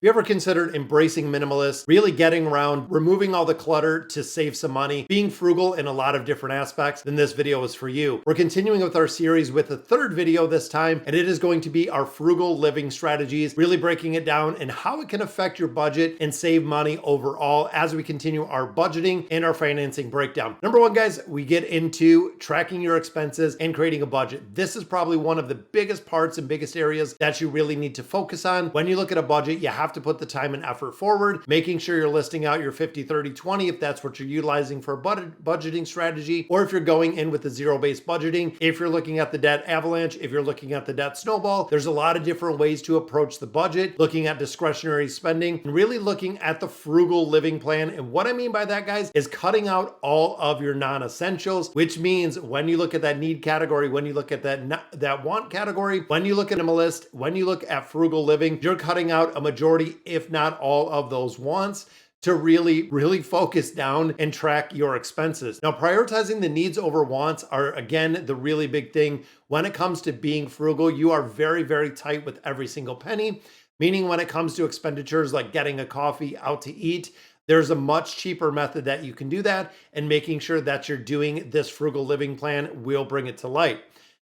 Have you ever considered embracing minimalist, really getting around, removing all the clutter to save some money, being frugal in a lot of different aspects? Then this video is for you. We're continuing with our series with the third video this time, and it is going to be our frugal living strategies, really breaking it down and how it can affect your budget and save money overall as we continue our budgeting and our financing breakdown. Number one, guys, we get into tracking your expenses and creating a budget. This is probably one of the biggest parts and biggest areas that you really need to focus on. When you look at a budget, you have to put the time and effort forward, making sure you're listing out your 50, 30, 20 if that's what you're utilizing for a budgeting strategy, or if you're going in with the zero-based budgeting, if you're looking at the debt avalanche, if you're looking at the debt snowball. There's a lot of different ways to approach the budget, looking at discretionary spending, and really looking at the frugal living plan. And what I mean by that, guys, is cutting out all of your non-essentials, which means when you look at that need category, when you look at that want category, when you look at minimalist, when you look at frugal living, you're cutting out a majority, if not all of those wants, to really focus down and track your expenses. Now, prioritizing the needs over wants are, again, the really big thing. When it comes to being frugal, you are very tight with every single penny, meaning when it comes to expenditures like getting a coffee out to eat, there's a much cheaper method that you can do that, and making sure that you're doing this frugal living plan will bring it to light.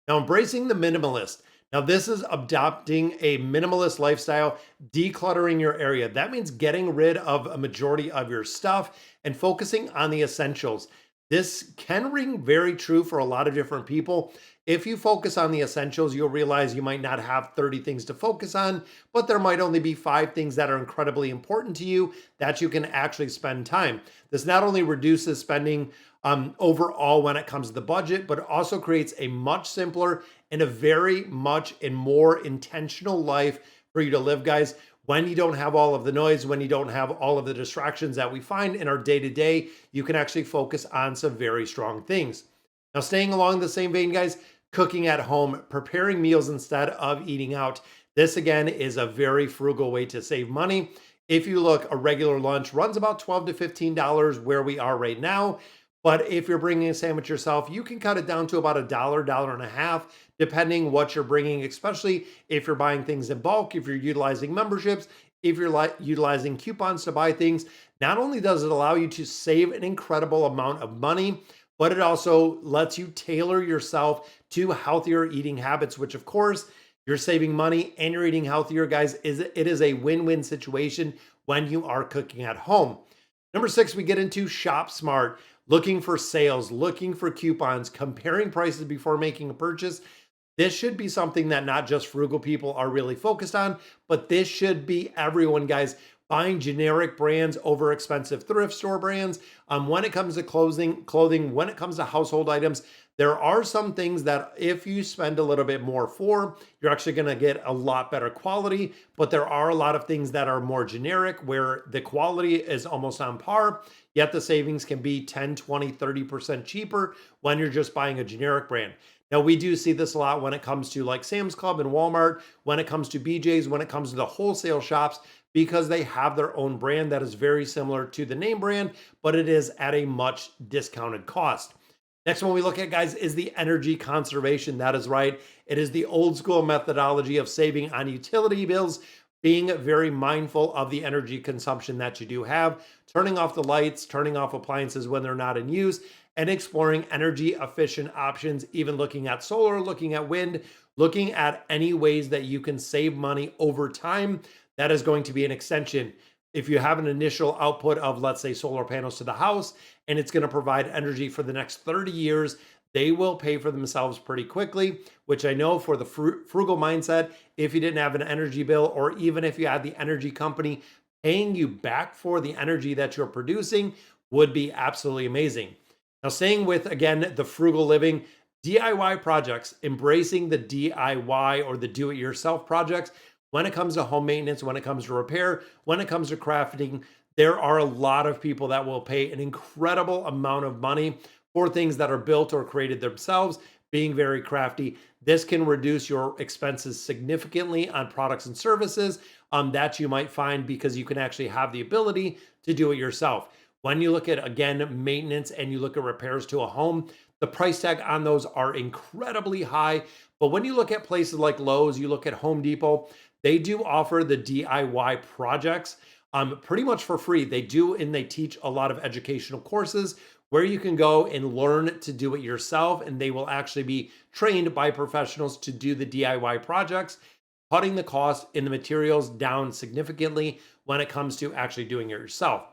Now, embracing the minimalist. Now, this is adopting a minimalist lifestyle, decluttering your area. That means getting rid of a majority of your stuff and focusing on the essentials. This can ring very true for a lot of different people. If you focus on the essentials, you'll realize you might not have 30 things to focus on, but there might only be 5 things that are incredibly important to you that you can actually spend time. This not only reduces spending overall when it comes to the budget, but it also creates a much simpler and a very much and more intentional life for you to live, guys. When you don't have all of the noise, when you don't have all of the distractions that we find in our day-to-day, you can actually focus on some very strong things. Now, staying along the same vein, guys, cooking at home, preparing meals instead of eating out. This, again, is a very frugal way to save money. If you look, a regular lunch runs about $12 to $15 where we are right now. But if you're bringing a sandwich yourself, you can cut it down to about $1, $1.50, depending what you're bringing, especially if you're buying things in bulk, if you're utilizing memberships, if you're utilizing coupons to buy things. Not only does it allow you to save an incredible amount of money, but it also lets you tailor yourself to healthier eating habits, which of course, you're saving money and you're eating healthier, guys. It is a win-win situation when you are cooking at home. Number 6, we get into shop smart. Looking for sales, looking for coupons, comparing prices before making a purchase. This should be something that not just frugal people are really focused on, but this should be everyone, guys. Buying generic brands over expensive thrift store brands. When it comes to clothing, when it comes to household items, there are some things that if you spend a little bit more for, you're actually going to get a lot better quality. But there are a lot of things that are more generic where the quality is almost on par, yet the savings can be 10, 20, 30% cheaper when you're just buying a generic brand. Now, we do see this a lot when it comes to like Sam's Club and Walmart, when it comes to BJ's, when it comes to the wholesale shops, because they have their own brand that is very similar to the name brand, but it is at a much discounted cost. Next one we look at, guys, is the energy conservation. That is right. It is the old school methodology of saving on utility bills, being very mindful of the energy consumption that you do have, turning off the lights, turning off appliances when they're not in use, and exploring energy efficient options, even looking at solar, looking at wind, looking at any ways that you can save money over time. That is going to be an extension. If you have an initial output of, let's say, solar panels to the house, and it's going to provide energy for the next 30 years, they will pay for themselves pretty quickly, which I know for the frugal mindset, if you didn't have an energy bill, or even if you had the energy company paying you back for the energy that you're producing, would be absolutely amazing. Now, staying with, again, the frugal living, DIY projects, embracing the DIY or the do-it-yourself projects. When it comes to home maintenance, when it comes to repair, when it comes to crafting, there are a lot of people that will pay an incredible amount of money for things that are built or created themselves, being very crafty. This can reduce your expenses significantly on products and services that you might find because you can actually have the ability to do it yourself. When you look at, again, maintenance and you look at repairs to a home, the price tag on those are incredibly high. But when you look at places like Lowe's, you look at Home Depot, They do offer the DIY projects pretty much for free. They do, and they teach a lot of educational courses where you can go and learn to do it yourself. And they will actually be trained by professionals to do the DIY projects, cutting the cost in the materials down significantly when it comes to actually doing it yourself.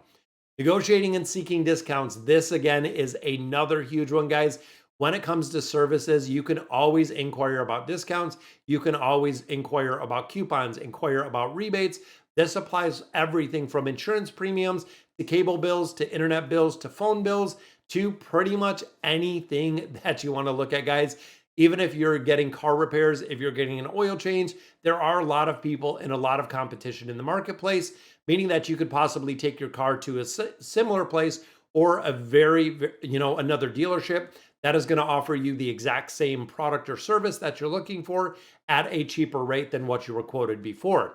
Negotiating and seeking discounts. This again is another huge one, guys. When it comes to services, you can always inquire about discounts. You can always inquire about coupons, inquire about rebates. This applies everything from insurance premiums to cable bills to internet bills to phone bills to pretty much anything that you want to look at, guys. Even if you're getting car repairs, if you're getting an oil change, there are a lot of people and a lot of competition in the marketplace, meaning that you could possibly take your car to a similar place or a another dealership that is going to offer you the exact same product or service that you're looking for at a cheaper rate than what you were quoted before.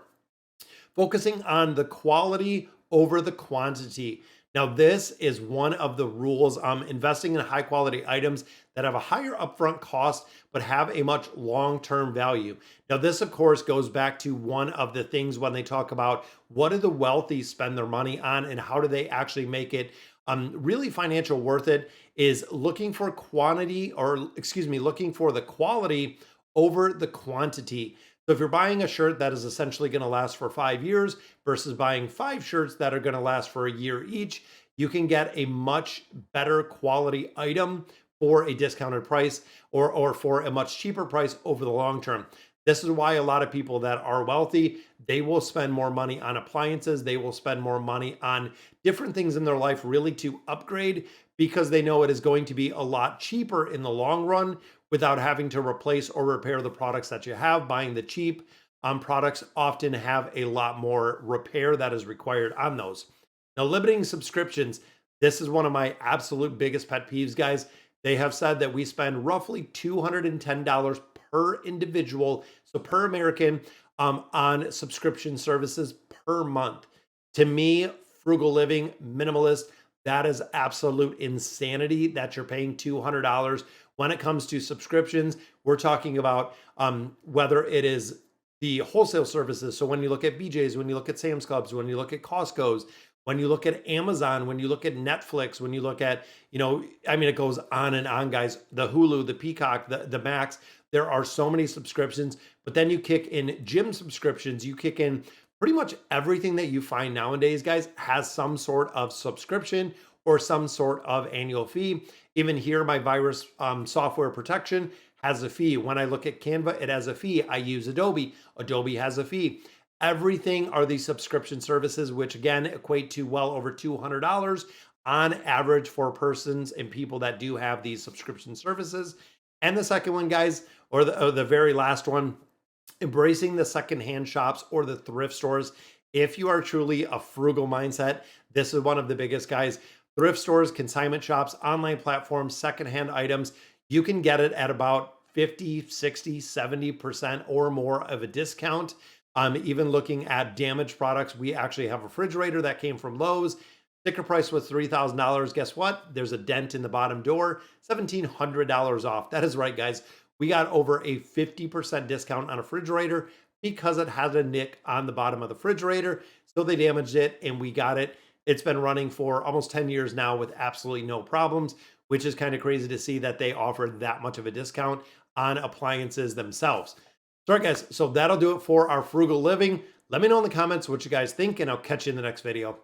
Focusing on the quality over the quantity. Now, this is one of the rules. Investing in high quality items that have a higher upfront cost, but have a much long-term value. Now, this, of course, goes back to one of the things when they talk about what do the wealthy spend their money on and how do they actually make it really financial worth it, is looking for quantity, or excuse me, looking for the quality over the quantity. So if you're buying a shirt that is essentially going to last for 5 years versus buying 5 shirts that are going to last for a year each, you can get a much better quality item for a discounted price, or for a much cheaper price over the long term. This is why a lot of people that are wealthy, they will spend more money on appliances. They will spend more money on different things in their life really to upgrade, because they know it is going to be a lot cheaper in the long run without having to replace or repair the products that you have. Buying the cheap products often have a lot more repair that is required on those. Now, limiting subscriptions. This is one of my absolute biggest pet peeves, guys. They have said that we spend roughly $210 per individual, so per American, on subscription services per month. To me, frugal living, minimalist, that is absolute insanity that you're paying $200. When it comes to subscriptions, we're talking about whether it is the wholesale services. So when you look at BJ's, when you look at Sam's Clubs, when you look at Costco's, when you look at Amazon, when you look at Netflix, when you look at, it goes on and on, guys. The Hulu, the Peacock, the Max, there are so many subscriptions. But then you kick in gym subscriptions, you kick in pretty much everything that you find nowadays, guys, has some sort of subscription or some sort of annual fee. Even here, my virus software protection has a fee. When I look at Canva, it has a fee. I use Adobe. Adobe has a fee. Everything are these subscription services, which again equate to well over $200 on average for persons and people that do have these subscription services. And the second one, guys, or the very last one, embracing the secondhand shops or the thrift stores. If you are truly a frugal mindset, this is one of the biggest, guys. Thrift stores, consignment shops, online platforms, secondhand items, you can get it at about 50, 60, 70% or more of a discount. Even looking at damaged products, we actually have a refrigerator that came from Lowe's. Sticker price was $3,000. Guess what? There's a dent in the bottom door, $1,700 off. That is right, guys. We got over a 50% discount on a refrigerator because it had a nick on the bottom of the refrigerator. So they damaged it and we got it. It's been running for almost 10 years now with absolutely no problems, which is kind of crazy to see that they offer that much of a discount on appliances themselves. So, all right, guys, so that'll do it for our frugal living. Let me know in the comments what you guys think, and I'll catch you in the next video.